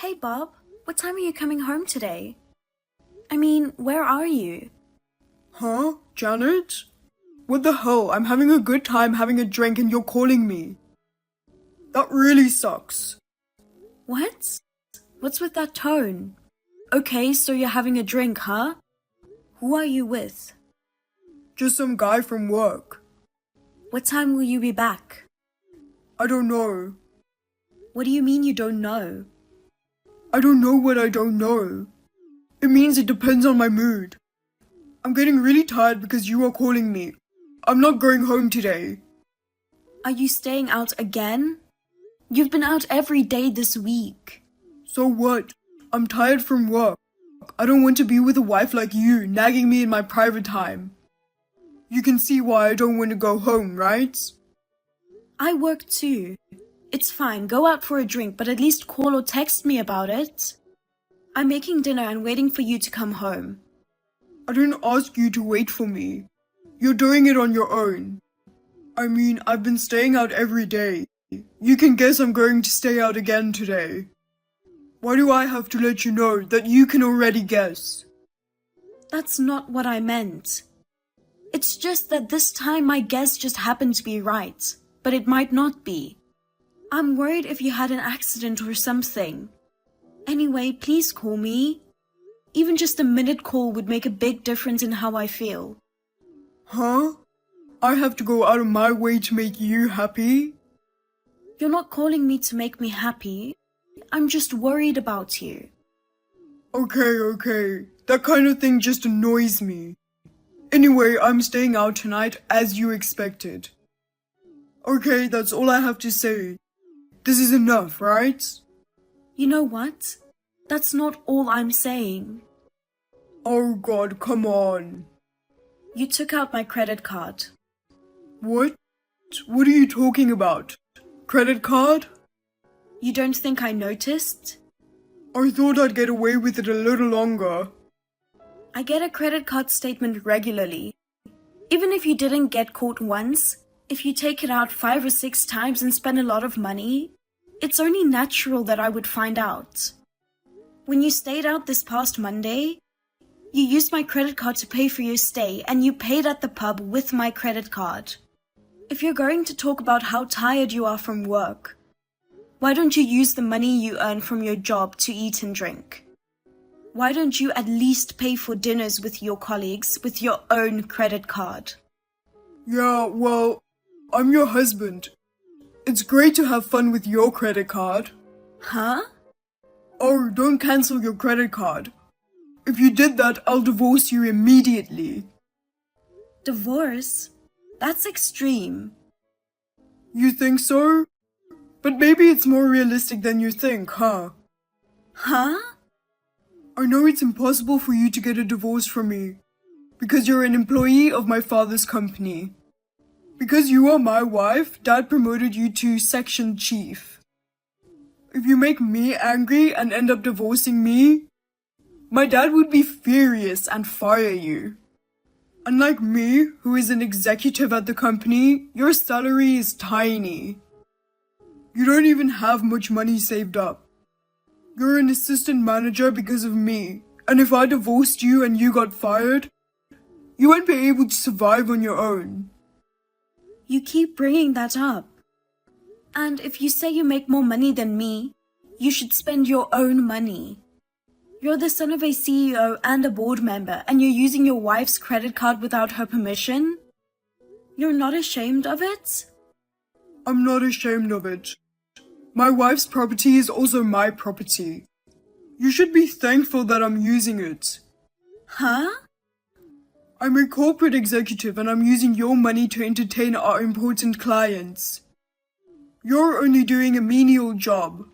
Hey Bob, what time are you coming home today? I mean, where are you? Huh? Janet? What the hell? I'm having a good time having a drink and you're calling me. That really sucks. What? What's with that tone? Okay, so you're having a drink, huh? Who are you with? Just some guy from work. What time will you be back? I don't know. What do you mean you don't know? I don't know what I don't know. It means it depends on my mood. I'm getting really tired because you are calling me. I'm not going home today. Are you staying out again? You've been out every day this week. So what? I'm tired from work. I don't want to be with a wife like you, nagging me in my private time. You can see why I don't want to go home, right? I work too. It's fine, go out for a drink, but at least call or text me about it. I'm making dinner and waiting for you to come home. I didn't ask you to wait for me. You're doing it on your own. I mean, I've been staying out every day. You can guess I'm going to stay out again today. Why do I have to let you know that you can already guess? That's not what I meant. It's just that this time my guess just happened to be right, but it might not be. I'm worried if you had an accident or something. Anyway, please call me. Even just a minute call would make a big difference in how I feel. Huh? I have to go out of my way to make you happy? You're not calling me to make me happy. I'm just worried about you. Okay. That kind of thing just annoys me. Anyway, I'm staying out tonight as you expected. Okay, that's all I have to say. This is enough, right? You know what? That's not all I'm saying. Oh God, come on. You took out my credit card. What? What are you talking about? Credit card? You don't think I noticed? I thought I'd get away with it a little longer. I get a credit card statement regularly. Even if you didn't get caught once, if you take it out 5 or 6 times and spend a lot of money, it's only natural that I would find out. When you stayed out this past Monday, you used my credit card to pay for your stay and you paid at the pub with my credit card. If you're going to talk about how tired you are from work, why don't you use the money you earn from your job to eat and drink? Why don't you at least pay for dinners with your colleagues with your own credit card? Yeah, well, I'm your husband. It's great to have fun with your credit card. Huh? Oh, don't cancel your credit card. If you did that, I'll divorce you immediately. Divorce? That's extreme. You think so? But maybe it's more realistic than you think, huh? Huh? I know it's impossible for you to get a divorce from me, because you're an employee of my father's company. Because you are my wife, Dad promoted you to section chief. If you make me angry and end up divorcing me, my dad would be furious and fire you. Unlike me, who is an executive at the company, your salary is tiny. You don't even have much money saved up. You're an assistant manager because of me, and if I divorced you and you got fired, you won't be able to survive on your own. You keep bringing that up. And if you say you make more money than me, you should spend your own money. You're the son of a CEO and a board member, and you're using your wife's credit card without her permission? You're not ashamed of it? I'm not ashamed of it. My wife's property is also my property. You should be thankful that I'm using it. Huh? I'm a corporate executive and I'm using your money to entertain our important clients. You're only doing a menial job.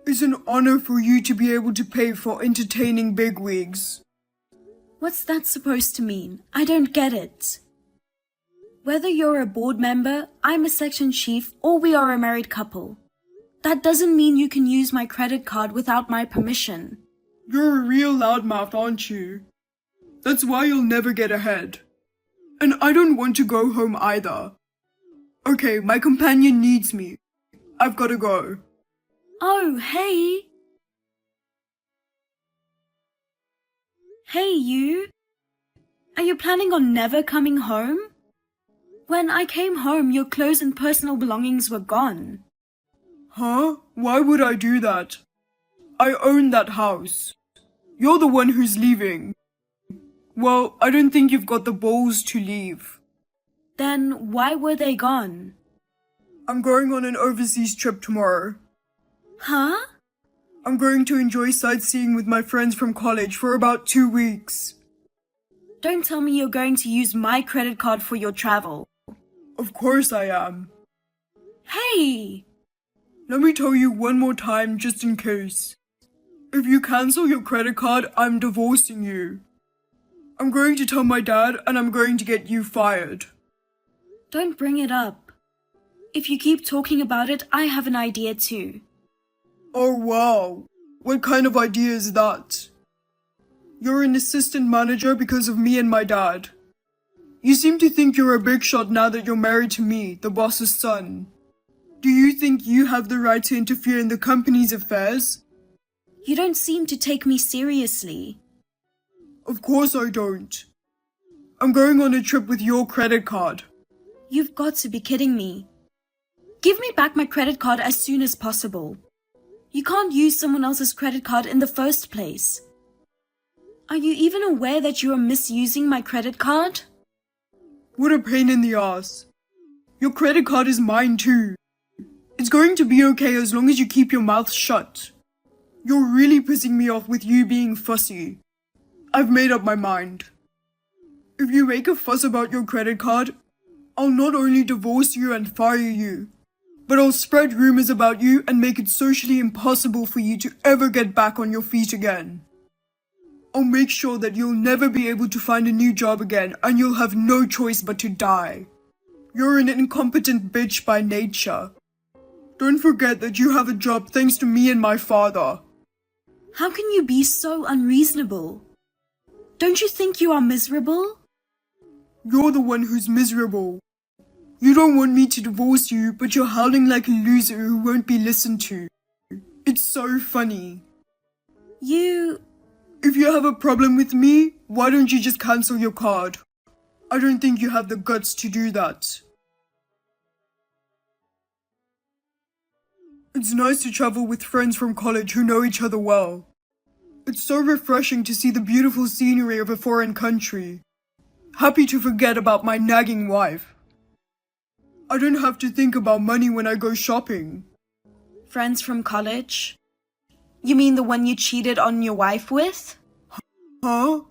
It's an honor for you to be able to pay for entertaining bigwigs. What's that supposed to mean? I don't get it. Whether you're a board member, I'm a section chief, or we are a married couple, that doesn't mean you can use my credit card without my permission. You're a real loudmouth, aren't you? That's why you'll never get ahead. And I don't want to go home either. Okay, my companion needs me. I've gotta go. Oh, hey! Hey, you! Are you planning on never coming home? When I came home, your clothes and personal belongings were gone. Huh? Why would I do that? I own that house. You're the one who's leaving. Well, I don't think you've got the balls to leave. Then why were they gone? I'm going on an overseas trip tomorrow. Huh? I'm going to enjoy sightseeing with my friends from college for about 2 weeks. Don't tell me you're going to use my credit card for your travel. Of course I am. Hey! Let me tell you one more time just in case. If you cancel your credit card, I'm divorcing you. I'm going to tell my dad and I'm going to get you fired. Don't bring it up. If you keep talking about it, I have an idea too. Oh wow, what kind of idea is that? You're an assistant manager because of me and my dad. You seem to think you're a big shot now that you're married to me, the boss's son. Do you think you have the right to interfere in the company's affairs? You don't seem to take me seriously. Of course I don't. I'm going on a trip with your credit card. You've got to be kidding me. Give me back my credit card as soon as possible. You can't use someone else's credit card in the first place. Are you even aware that you are misusing my credit card? What a pain in the ass. Your credit card is mine too. It's going to be okay as long as you keep your mouth shut. You're really pissing me off with you being fussy. I've made up my mind. If you make a fuss about your credit card, I'll not only divorce you and fire you, but I'll spread rumors about you and make it socially impossible for you to ever get back on your feet again. I'll make sure that you'll never be able to find a new job again and you'll have no choice but to die. You're an incompetent bitch by nature. Don't forget that you have a job thanks to me and my father. How can you be so unreasonable? Don't you think you are miserable? You're the one who's miserable. You don't want me to divorce you, but you're howling like a loser who won't be listened to. It's so funny. If you have a problem with me, why don't you just cancel your card? I don't think you have the guts to do that. It's nice to travel with friends from college who know each other well. It's so refreshing to see the beautiful scenery of a foreign country. Happy to forget about my nagging wife. I don't have to think about money when I go shopping. Friends from college? You mean the one you cheated on your wife with? Huh?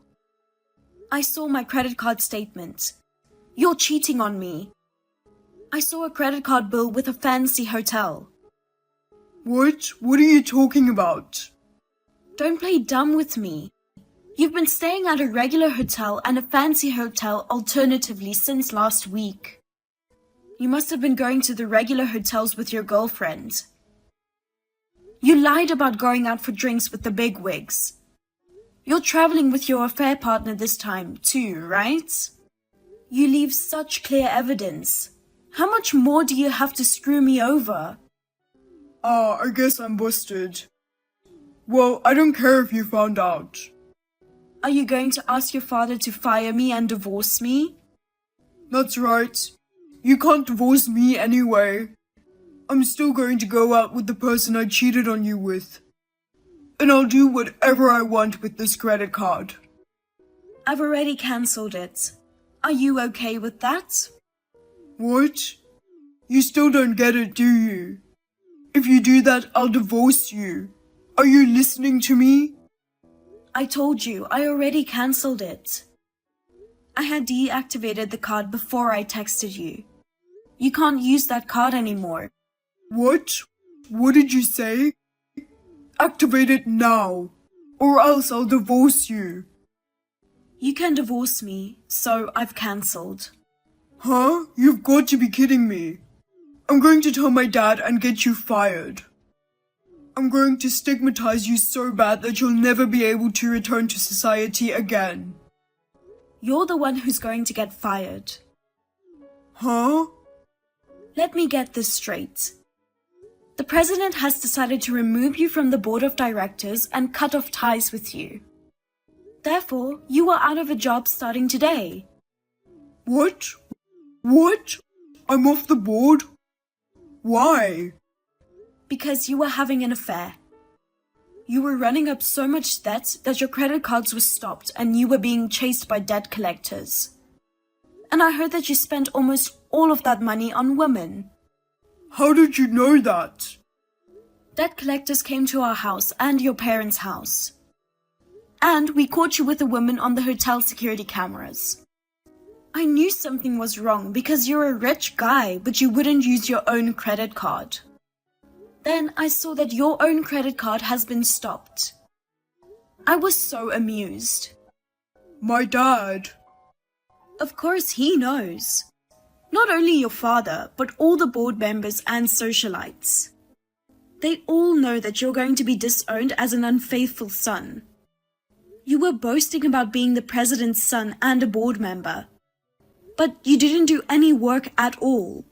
I saw my credit card statement. You're cheating on me. I saw a credit card bill with a fancy hotel. What? What are you talking about? Don't play dumb with me. You've been staying at a regular hotel and a fancy hotel alternatively since last week. You must have been going to the regular hotels with your girlfriend. You lied about going out for drinks with the bigwigs. You're traveling with your affair partner this time too, right? You leave such clear evidence. How much more do you have to screw me over? I guess I'm busted. Well, I don't care if you found out. Are you going to ask your father to fire me and divorce me? That's right. You can't divorce me anyway. I'm still going to go out with the person I cheated on you with. And I'll do whatever I want with this credit card. I've already cancelled it. Are you okay with that? What? You still don't get it, do you? If you do that, I'll divorce you. Are you listening to me? I told you, I already cancelled it. I had deactivated the card before I texted you. You can't use that card anymore. What? What did you say? Activate it now, or else I'll divorce you. You can divorce me, so I've cancelled. Huh? You've got to be kidding me. I'm going to tell my dad and get you fired. I'm going to stigmatize you so bad that you'll never be able to return to society again. You're the one who's going to get fired. Huh? Let me get this straight. The president has decided to remove you from the board of directors and cut off ties with you. Therefore, you are out of a job starting today. What? What? I'm off the board? Why? Because you were having an affair. You were running up so much debt that your credit cards were stopped and you were being chased by debt collectors. And I heard that you spent almost all of that money on women. How did you know that? Debt collectors came to our house and your parents' house. And we caught you with a woman on the hotel security cameras. I knew something was wrong because you're a rich guy, but you wouldn't use your own credit card. Then I saw that your own credit card has been stopped. I was so amused. My dad. Of course he knows. Not only your father, but all the board members and socialites. They all know that you're going to be disowned as an unfaithful son. You were boasting about being the president's son and a board member. But you didn't do any work at all.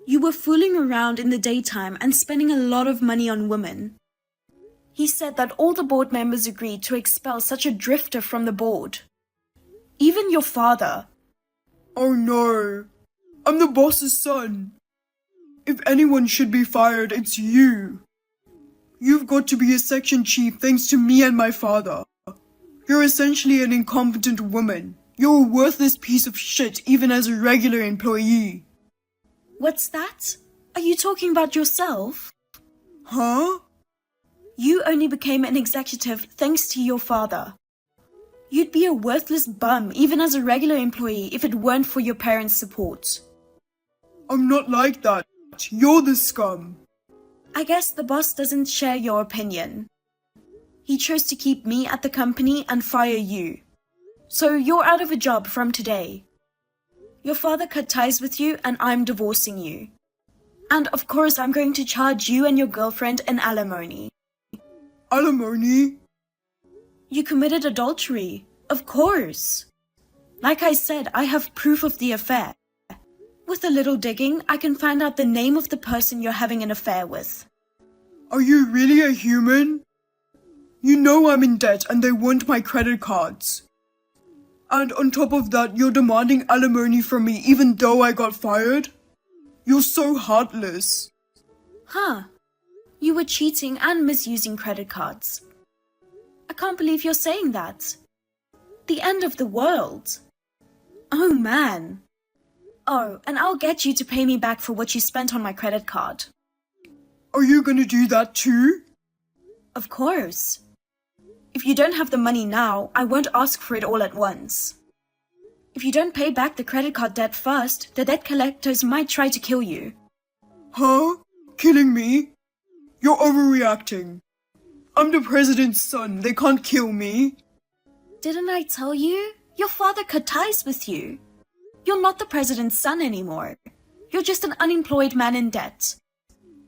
You were fooling around in the daytime and spending a lot of money on women. He said that all the board members agreed to expel such a drifter from the board. Even your father. Oh no. I'm the boss's son. If anyone should be fired, it's you. You've got to be a section chief thanks to me and my father. You're essentially an incompetent woman. You're a worthless piece of shit even as a regular employee. What's that? Are you talking about yourself? Huh? You only became an executive thanks to your father. You'd be a worthless bum even as a regular employee if it weren't for your parents' support. I'm not like that. You're the scum. I guess the boss doesn't share your opinion. He chose to keep me at the company and fire you. So you're out of a job from today. Your father cut ties with you and I'm divorcing you. And of course I'm going to charge you and your girlfriend an alimony. Alimony? You committed adultery. Of course. Like I said, I have proof of the affair. With a little digging, I can find out the name of the person you're having an affair with. Are you really a human? You know I'm in debt and they want my credit cards. And on top of that, you're demanding alimony from me even though I got fired? You're so heartless. Huh. You were cheating and misusing credit cards. I can't believe you're saying that. The end of the world. Oh man. Oh, and I'll get you to pay me back for what you spent on my credit card. Are you gonna do that too? Of course. If you don't have the money now, I won't ask for it all at once. If you don't pay back the credit card debt first, the debt collectors might try to kill you. Huh? Killing me? You're overreacting. I'm the president's son. They can't kill me. Didn't I tell you? Your father cut ties with you. You're not the president's son anymore. You're just an unemployed man in debt.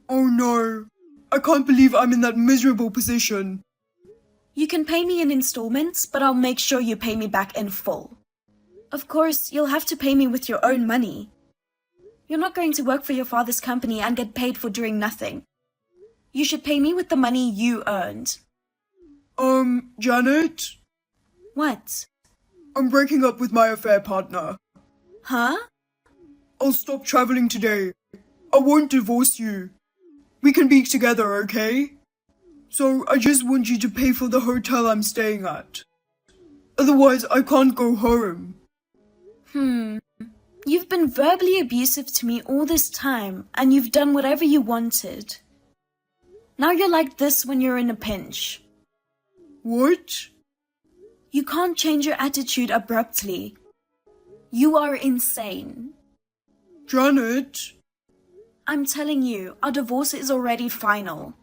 Oh no. I can't believe I'm in that miserable position. You can pay me in installments, but I'll make sure you pay me back in full. Of course, you'll have to pay me with your own money. You're not going to work for your father's company and get paid for doing nothing. You should pay me with the money you earned. Janet? What? I'm breaking up with my affair partner. Huh? I'll stop traveling today. I won't divorce you. We can be together, okay? So I just want you to pay for the hotel I'm staying at. Otherwise, I can't go home. You've been verbally abusive to me all this time, and you've done whatever you wanted. Now you're like this when you're in a pinch. What? You can't change your attitude abruptly. You are insane. Janet? I'm telling you, our divorce is already final.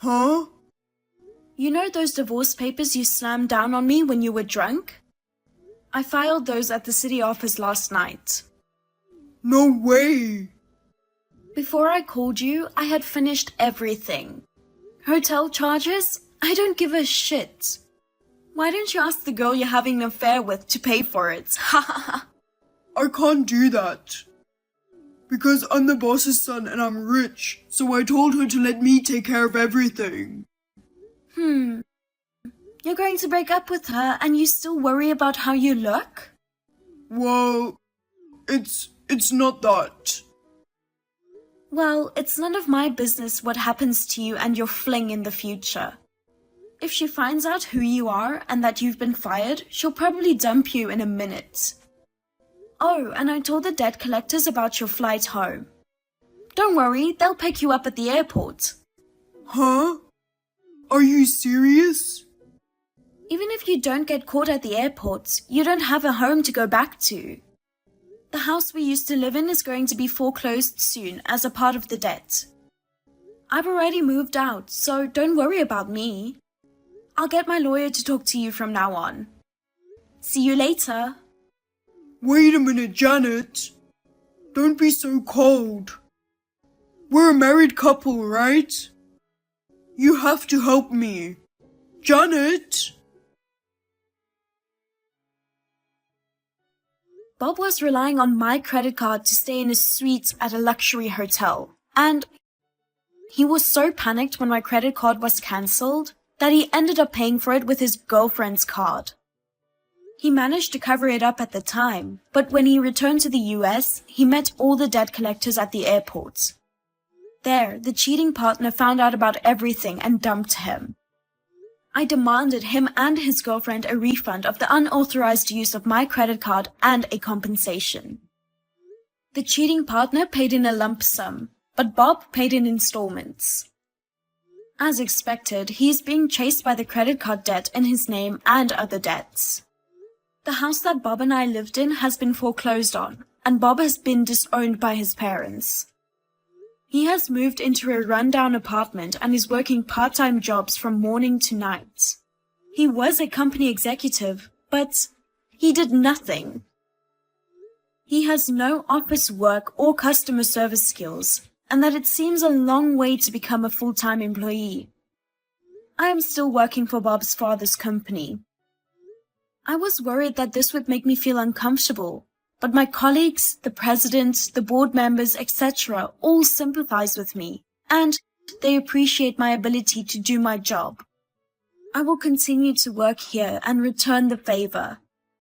Huh? You know those divorce papers you slammed down on me when you were drunk? I filed those at the city office last night. No way. Before I called you, I had finished everything. Hotel charges? I don't give a shit. Why don't you ask the girl you're having an affair with to pay for it? Ha ha ha. I can't do that. Because I'm the boss's son and I'm rich, so I told her to let me take care of everything. You're going to break up with her and you still worry about how you look? Well, it's not that. Well, it's none of my business what happens to you and your fling in the future. If she finds out who you are and that you've been fired, she'll probably dump you in a minute. Oh, and I told the debt collectors about your flight home. Don't worry, they'll pick you up at the airport. Huh? Are you serious? Even if you don't get caught at the airport, you don't have a home to go back to. The house we used to live in is going to be foreclosed soon as a part of the debt. I've already moved out, so don't worry about me. I'll get my lawyer to talk to you from now on. See you later. Wait a minute, Janet. Don't be so cold. We're a married couple, right? You have to help me. Janet! Bob was relying on my credit card to stay in a suite at a luxury hotel, and he was so panicked when my credit card was cancelled that he ended up paying for it with his girlfriend's card. He managed to cover it up at the time, but when he returned to the US, he met all the debt collectors at the airport. There, the cheating partner found out about everything and dumped him. I demanded him and his girlfriend a refund of the unauthorized use of my credit card and a compensation. The cheating partner paid in a lump sum, but Bob paid in installments. As expected, he's being chased by the credit card debt in his name and other debts. The house that Bob and I lived in has been foreclosed on, and Bob has been disowned by his parents. He has moved into a rundown apartment and is working part-time jobs from morning to night. He was a company executive, but he did nothing. He has no office work or customer service skills, and that it seems a long way to become a full-time employee. I am still working for Bob's father's company. I was worried that this would make me feel uncomfortable, but my colleagues, the president, the board members, etc. all sympathize with me, and they appreciate my ability to do my job. I will continue to work here and return the favor.